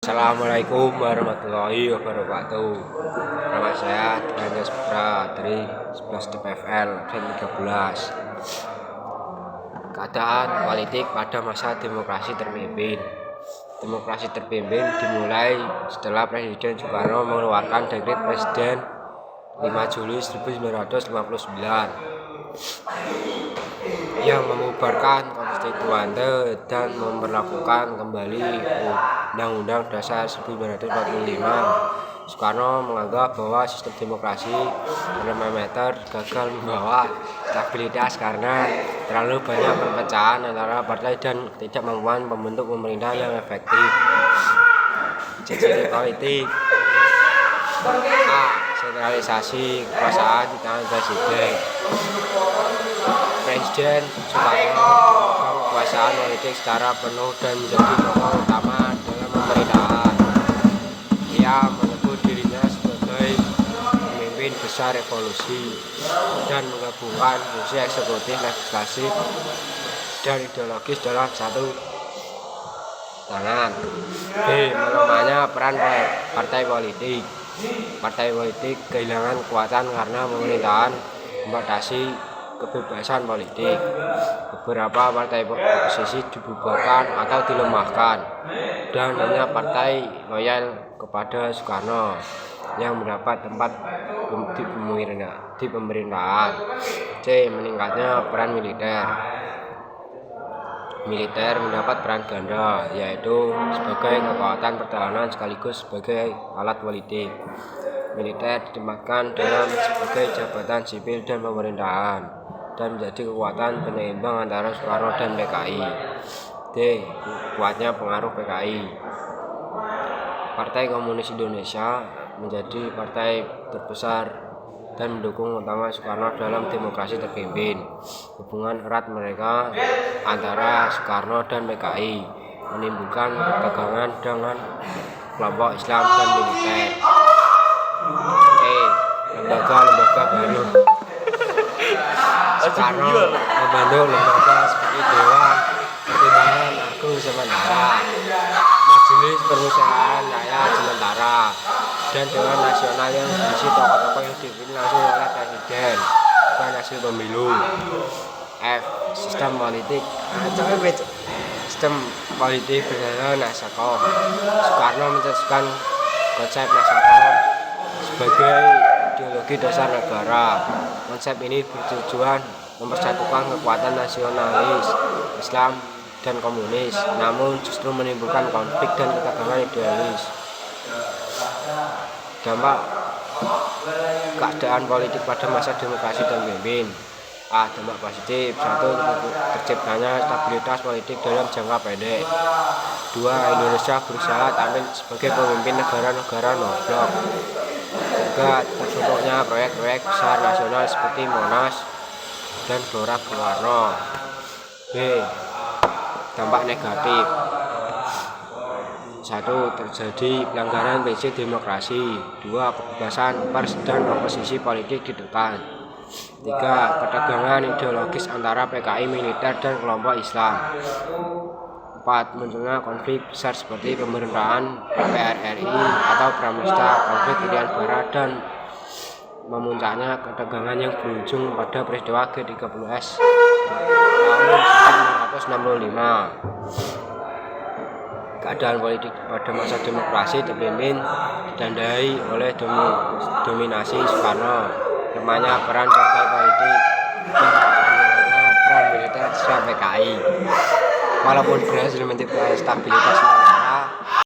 Assalamualaikum warahmatullahi wabarakatuh. Nama saya Daniel Putra dari 11 TPFL absen 13. Keadaan politik pada masa demokrasi terpimpin. Demokrasi terpimpin dimulai setelah Presiden Soekarno mengeluarkan dekret Presiden 5 Juli 1959 yang membubarkan konstituante dan memperlakukan kembali Undang-Undang Dasar 1945. Soekarno menganggap bahwa sistem demokrasi parlementer gagal membawa stabilitas karena terlalu banyak perpecahan antara partai dan ketidakmampuan membentuk pemerintahan yang efektif. Ciri politik: A. Sentralisasi kekuasaan di tangan Presiden. Presiden Soekarno memegang kekuasaan politik secara penuh dan menjadi tokoh utama dalam pemerintahan. Ia menyebut dirinya sebagai pemimpin besar revolusi dan menggabungkan fungsi eksekutif, legislatif, dan ideologis dalam satu tangan. B. Melemahnya peran partai politik. Partai politik kehilangan kekuatan karena pemerintahan membatasi kebebasan politik. Beberapa partai oposisi dibubarkan atau dilemahkan, dan hanya partai loyal kepada Soekarno yang mendapat tempat di pemerintahan. C. Meningkatnya peran militer. Militer mendapat peran ganda, yaitu sebagai kekuatan pertahanan sekaligus sebagai alat politik. Militer ditempatkan dalam sebagai jabatan sipil dan pemerintahan dan menjadi kekuatan penyeimbang antara Soekarno dan PKI. D. Kuatnya pengaruh PKI. Partai Komunis Indonesia menjadi partai terbesar dan mendukung utama Soekarno dalam demokrasi terpimpin. Hubungan erat mereka antara Soekarno dan PKI menimbulkan ketegangan dengan kelompok Islam dan militer. Lembaga-lembaga baru. Soekarno membentuk lembaga seperti Dewan Pertimbangan Agung sementara, Majelis Permusyawaratan Rakyat sementara, dan Dewan Nasional yang berisi tokoh-tokoh yang dipilih langsung oleh Presiden bukan hasil pemilu. F. Sistem politik. Sistem politik berdasarkan Nasakom. Soekarno mencetuskan konsep Nasakom sebagai ideologi dasar negara. Konsep ini bertujuan mempersatukan kekuatan nasionalis, Islam, dan komunis, namun justru menimbulkan konflik dan ketegangan idealis. Dampak keadaan politik pada masa demokrasi terpimpin. A. Dampak positif. 1. Terciptanya stabilitas politik dalam jangka pendek. 2. Indonesia berusaha tampil sebagai pemimpin negara-negara non-blok. 3. Terbentuknya proyek-proyek besar nasional seperti Monas dan Gelora Bung Karno. B. Dampak negatif. 1. Terjadi pelanggaran prinsip demokrasi. 2. Kebebasan pers dan oposisi politik ditekan. 3. Ketegangan ideologis antara PKI, militer, dan kelompok Islam. 4. Munculnya konflik besar seperti pemerintahan PRRI atau Pramesta, konflik Irian Barat, dan memuncaknya ketegangan yang berujung pada peristiwa G30S tahun 1965. Keadaan politik pada masa demokrasi terpimpin ditandai oleh dominasi Soekarno, lemahnya peran partai politik, dan peran militer serta PKI. Walaupun berhasil menciptakan stabilitas